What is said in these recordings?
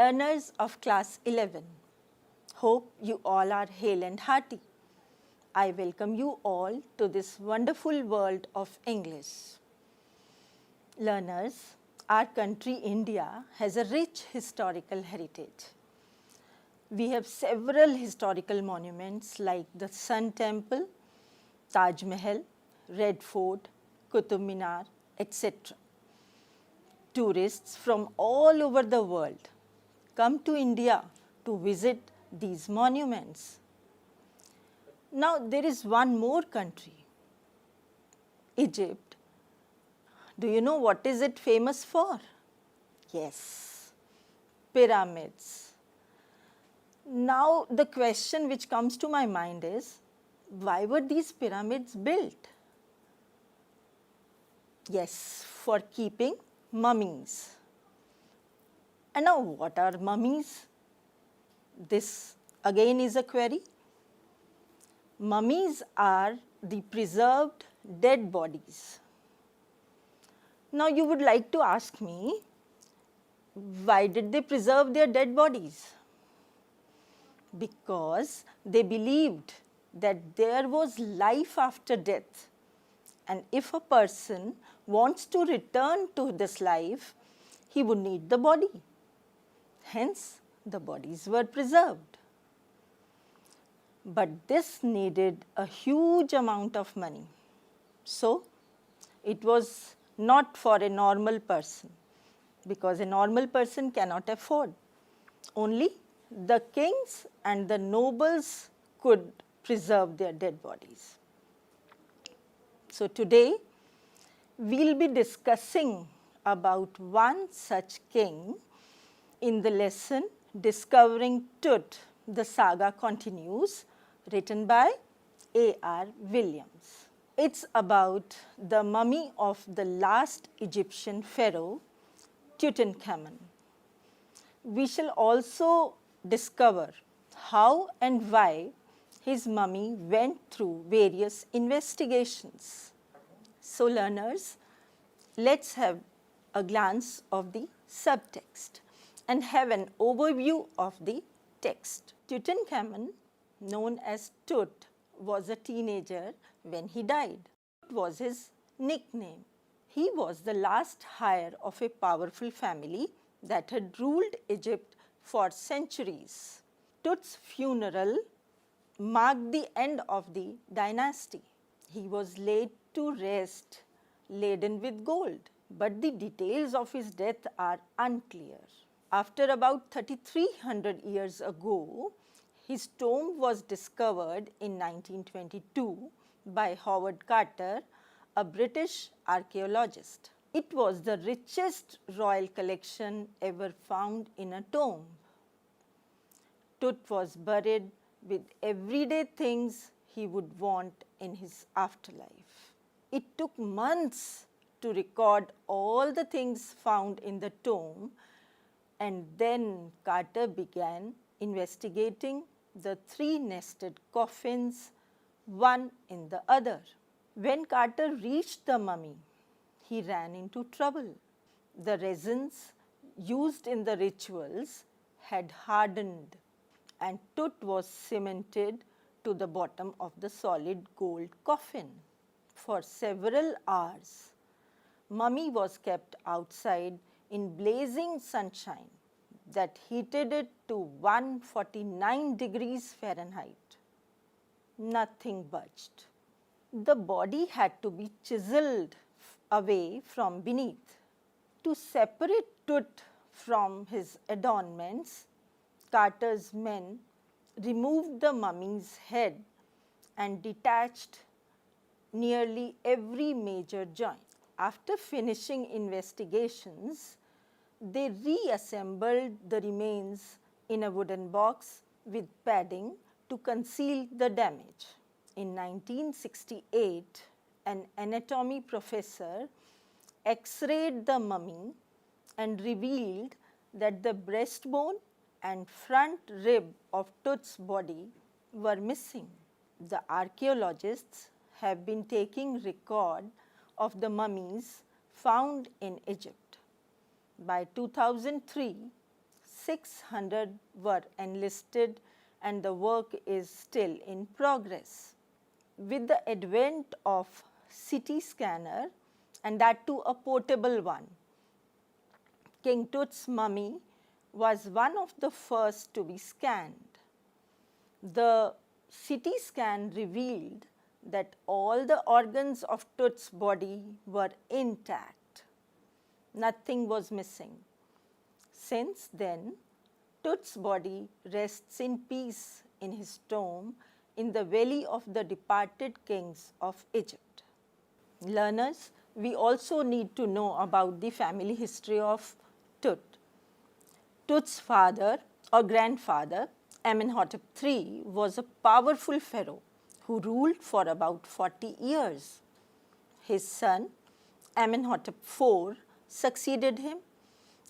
Learners of class 11, hope you all are hale and hearty. I welcome you all to this wonderful world of English. Learners, our country India has a rich historical heritage. We have several historical monuments like the Sun Temple, Taj Mahal, Red Fort, Qutub Minar, etc. Tourists from all over the world come to India to visit these monuments. Now there is one more country, Egypt. Do you know what is it famous for? Yes, pyramids. Now the question which comes to my mind is, why were these pyramids built? Yes, for keeping mummies. And now what are mummies? This again is a query. Mummies are the preserved dead bodies. Now you would like to ask me, why did they preserve their dead bodies? Because they believed that there was life after death, and if a person wants to return to this life, he would need the body. Hence, the bodies were preserved. But this needed a huge amount of money. So, it was not for a normal person, because a normal person cannot afford. Only the kings and the nobles could preserve their dead bodies. So today, we'll be discussing about one such king in the lesson Discovering Tut, the saga continues, written by A.R. Williams. It's about the mummy of the last Egyptian pharaoh, Tutankhamun. We shall also discover how and why his mummy went through various investigations. So learners, let's have a glance of the subtext and have an overview of the text. Tutankhamun, known as Tut, was a teenager when he died. Tut was his nickname. He was the last heir of a powerful family that had ruled Egypt for centuries. Tut's funeral marked the end of the dynasty. He was laid to rest, laden with gold, but the details of his death are unclear. After about 3,300 years ago, his tomb was discovered in 1922 by Howard Carter, a British archaeologist. It was the richest royal collection ever found in a tomb. Tut was buried with everyday things he would want in his afterlife. It took months to record all the things found in the tomb, and then Carter began investigating the three nested coffins, one in the other. When Carter reached the mummy, he ran into trouble. The resins used in the rituals had hardened, and Tut was cemented to the bottom of the solid gold coffin. For several hours, mummy was kept outside in blazing sunshine that heated it to 149 degrees Fahrenheit. Nothing budged. The body had to be chiseled away from beneath. To separate Tut from his adornments, Carter's men removed the mummy's head and detached nearly every major joint. After finishing investigations, they reassembled the remains in a wooden box with padding to conceal the damage. In 1968, an anatomy professor X-rayed the mummy and revealed that the breastbone and front rib of Tut's body were missing. The archaeologists have been taking record of the mummies found in Egypt. By 2003, 600 were enlisted and the work is still in progress. With the advent of CT scanner, and that too a portable one, King Tut's mummy was one of the first to be scanned. The CT scan revealed that all the organs of Tut's body were intact. Nothing was missing. Since then, Tut's body rests in peace in his tomb in the valley of the departed kings of Egypt. Learners, we also need to know about the family history of Tut. Tut's father or grandfather, Amenhotep III, was a powerful pharaoh who ruled for about 40 years. His son, Amenhotep IV, succeeded him,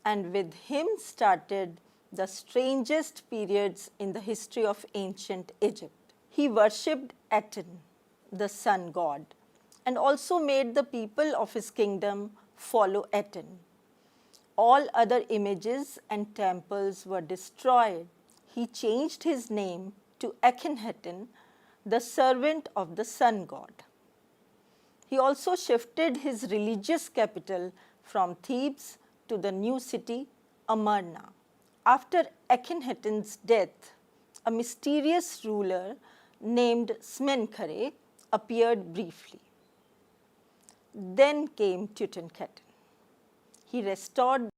and with him started the strangest periods in the history of ancient Egypt. He worshipped Aten, the sun god, and also made the people of his kingdom follow Aten. All other images and temples were destroyed. He changed his name to Akhenaten, the servant of the sun god. He also shifted his religious capital from Thebes to the new city Amarna. After Akhenaten's death, a mysterious ruler named Smenkhare appeared briefly. Then came Tutankhaten. He restored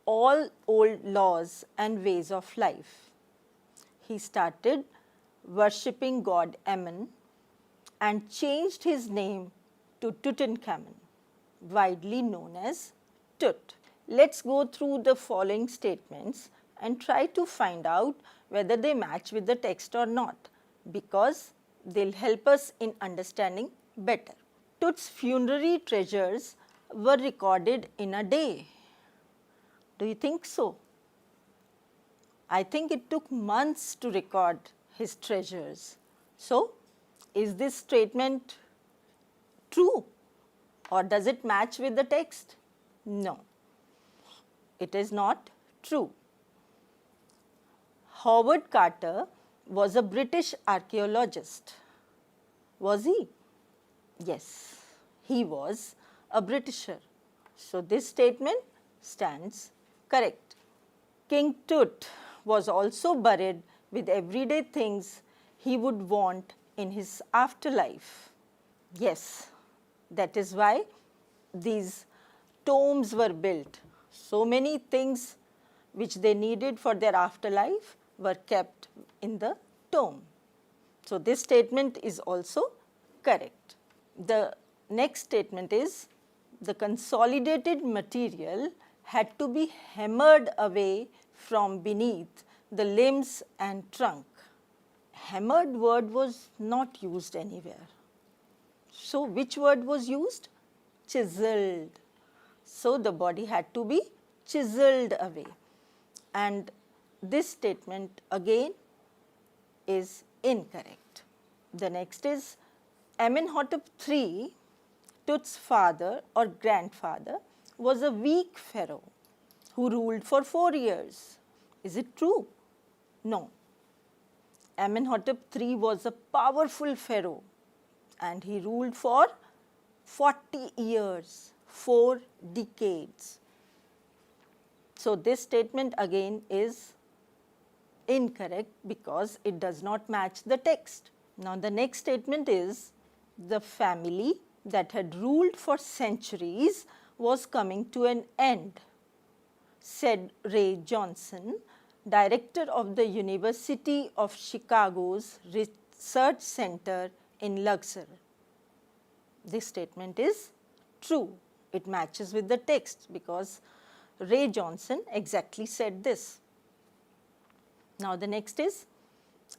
all old laws and ways of life. He started worshipping god Amun and changed his name to Tutankhamun, widely known as Tut. Let's go through the following statements and try to find out whether they match with the text or not, because they'll help us in understanding better. Tut's funerary treasures were recorded in a day. Do you think so? I think it took months to record his treasures. So, is this statement true, or does it match with the text? No, it is not true. Howard Carter was a British archaeologist. Was he? Yes, he was a Britisher. So, this statement stands correct. King Tut was also buried with everyday things he would want in his afterlife. Yes, that is why these tombs were built. So many things which they needed for their afterlife were kept in the tomb. So, this statement is also correct. The next statement is the consolidated material had to be hammered away from beneath the limbs and trunk. Hammered word was not used anywhere. So, which word was used? Chiseled. So, the body had to be chiseled away, and this statement again is incorrect. The next is Amenhotep III, Tut's father or grandfather, was a weak pharaoh who ruled for 4 years. Is it true? No. Amenhotep III was a powerful pharaoh and he ruled for 40 years, 4 decades. So, this statement again is incorrect because it does not match the text. Now, the next statement is the family that had ruled for centuries was coming to an end, said Ray Johnson, director of the University of Chicago's Research Center in Luxor. This statement is true. It matches with the text because Ray Johnson exactly said this. Now, the next is,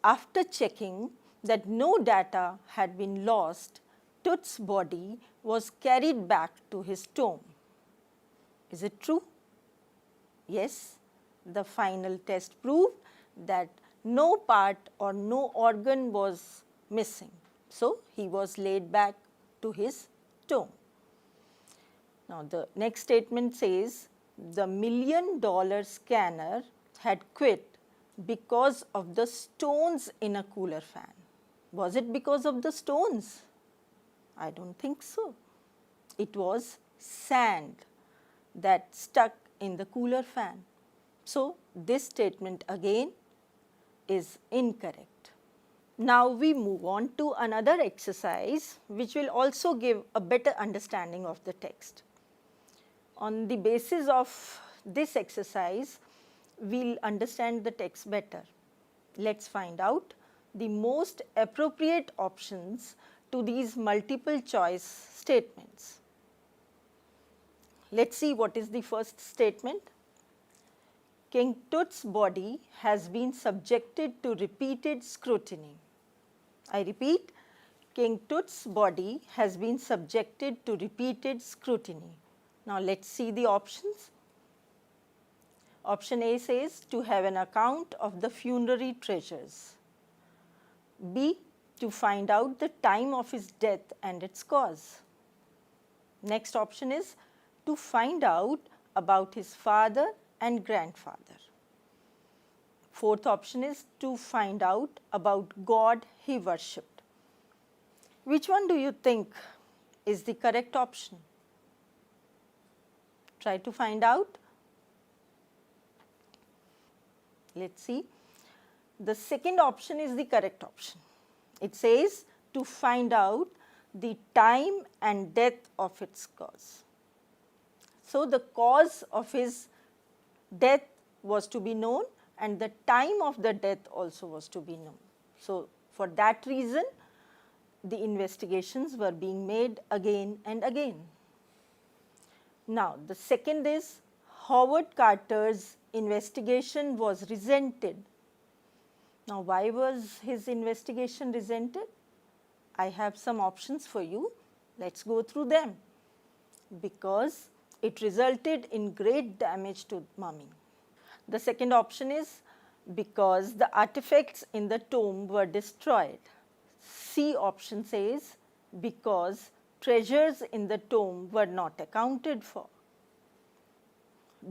after checking that no data had been lost, Tut's body was carried back to his tomb. Is it true? Yes, the final test proved that no part or no organ was missing. So, he was laid back to his tomb. Now, the next statement says the $1 million scanner had quit because of the stones in a cooler fan. Was it because of the stones? I don't think so. It was sand that stuck in the cooler fan. So, this statement again is incorrect. Now, we move on to another exercise which will also give a better understanding of the text. On the basis of this exercise, we will understand the text better. Let us find out the most appropriate options to these multiple choice statements. Let us see what is the first statement. King Tut's body has been subjected to repeated scrutiny. I repeat, King Tut's body has been subjected to repeated scrutiny. Now, let us see the options. Option A says to have an account of the funerary treasures. B, to find out the time of his death and its cause. Next option is to find out about his father and grandfather. Fourth option is to find out about God he worshipped. Which one do you think is the correct option? Try to find out. Let us see. The second option is the correct option. It says to find out the time and death of its cause. So, the cause of his death was to be known and the time of the death also was to be known. So, for that reason, the investigations were being made again and again. Now, the second is Howard Carter's investigation was resented. Now, why was his investigation resented? I have some options for you. Let us go through them. Because it resulted in great damage to mummy. The second option is because the artifacts in the tomb were destroyed. C option says because treasures in the tomb were not accounted for.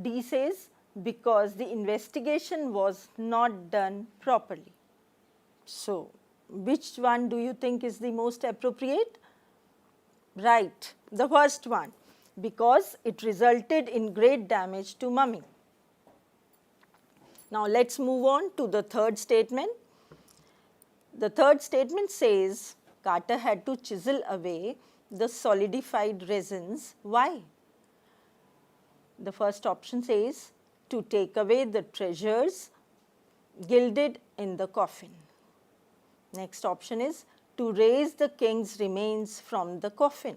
D says because the investigation was not done properly. So, which one do you think is the most appropriate? Right, the first one, because it resulted in great damage to mummy. Now, let us move on to the third statement. The third statement says Carter had to chisel away the solidified resins. Why? The first option says to take away the treasures gilded in the coffin. Next option is to raise the king's remains from the coffin.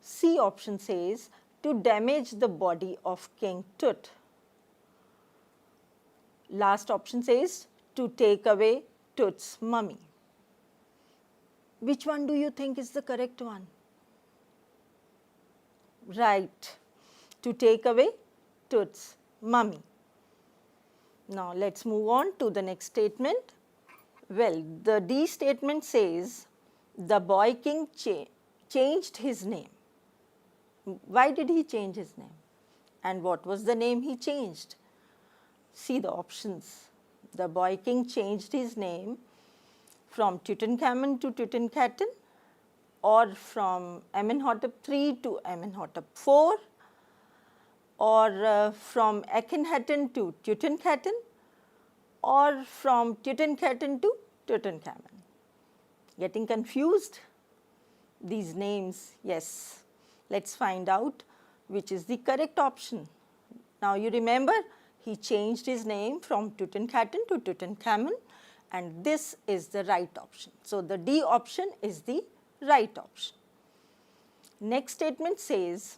C option says to damage the body of King Tut. Last option says to take away Tut's mummy. Which one do you think is the correct one? Right, to take away Tut's mummy. Now, let us move on to the next statement. Well, the D statement says the boy king changed his name. Why did he change his name? And what was the name he changed? See the options. The boy king changed his name from Tutankhamun to Tutankhaten, or from Amenhotep III to Amenhotep IV, or from Akhenaten to Tutankhaten, or from Tutankhaten to Tutankhamun. Getting confused? These names, yes. Let us find out which is the correct option. Now, you remember he changed his name from Tutankhaten to Tutankhamun, and this is the right option. So, the D option is the right option. Next statement says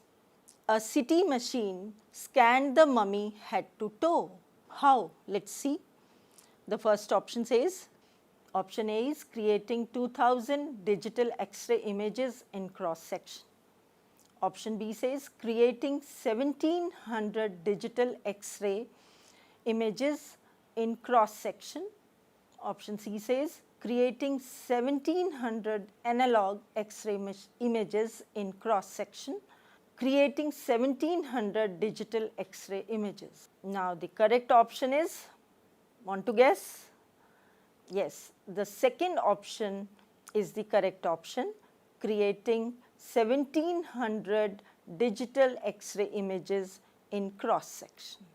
a CT machine scanned the mummy head to toe. How? Let us see. The first option says, option A is creating 2000 digital X-ray images in cross section. Option B says creating 1700 digital X-ray images in cross section. Option C says creating 1700 analog X-ray images in cross section. creating 1700 digital X-ray images. Now the correct option is, want to guess? Yes, the second option is the correct option, creating 1700 digital X-ray images in cross section.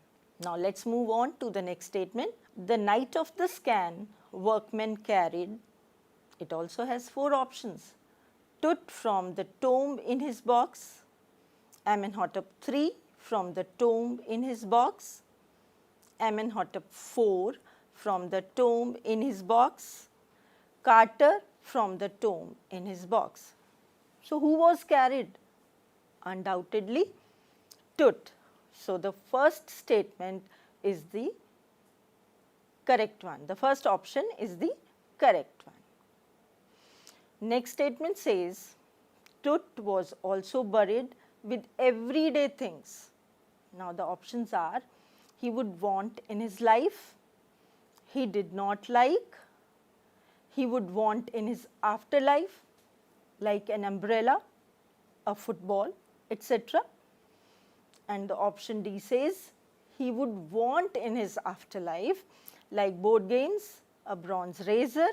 Now let's move on to the next statement. The night of the scan, workmen carried, it also has 4 options. Tut from the tomb in his box, Amenhotep III from the tomb in his box, Amenhotep IV from the tomb in his box, Carter from the tomb in his box. So who was carried? Undoubtedly Tut. So the first statement is the correct one. The first option is the correct one. Next statement says, Tut was also buried with everyday things. Now the options are, he would want in his life, he did not like, he would want in his afterlife, like an umbrella, a football, etc. And the option D says, he would want in his afterlife, like board games, a bronze razor,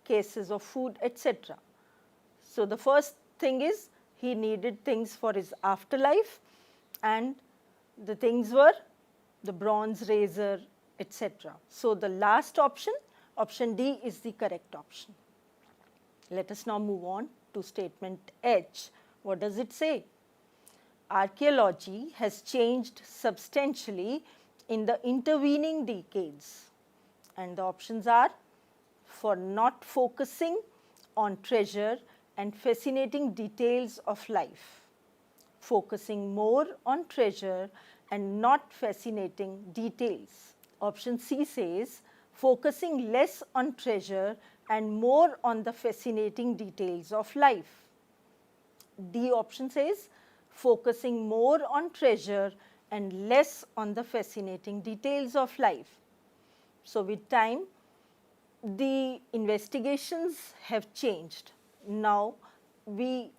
cases of food, etc. So the first thing is, he needed things for his afterlife, and the things were the bronze razor, etc. So the last option, option D, is the correct option. Let us now move on to statement H. What does it say? Archaeology has changed substantially in the intervening decades, and the options are, for not focusing on treasure and fascinating details of life, focusing more on treasure and not fascinating details. Option C says, focusing less on treasure and more on the fascinating details of life. D option says, focusing more on treasure and less on the fascinating details of life. So with time, the investigations have changed. Now we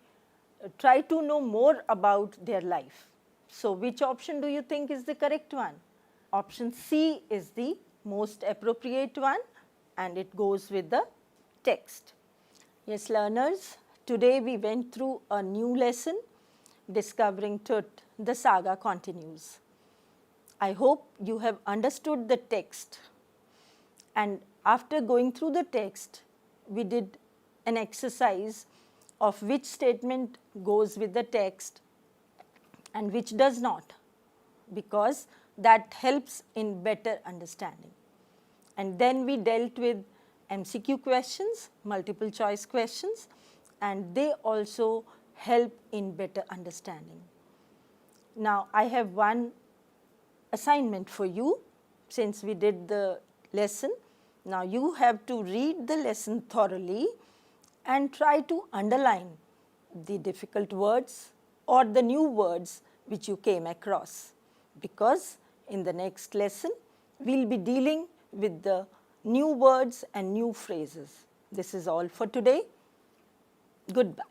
try to know more about their life. So which option do you think is the correct one? Option C is the most appropriate one, and it goes with the text. Yes, learners, today we went through a new lesson, Discovering Tut, the saga continues. I hope you have understood the text, and after going through the text, we did an exercise of which statement goes with the text and which does not, because that helps in better understanding. And then we dealt with MCQ questions, multiple choice questions, and they also help in better understanding. Now I have one assignment for you since we did the lesson. Now you have to read the lesson thoroughly and try to underline the difficult words or the new words which you came across, because in the next lesson we will be dealing with the new words and new phrases. This is all for today. Goodbye.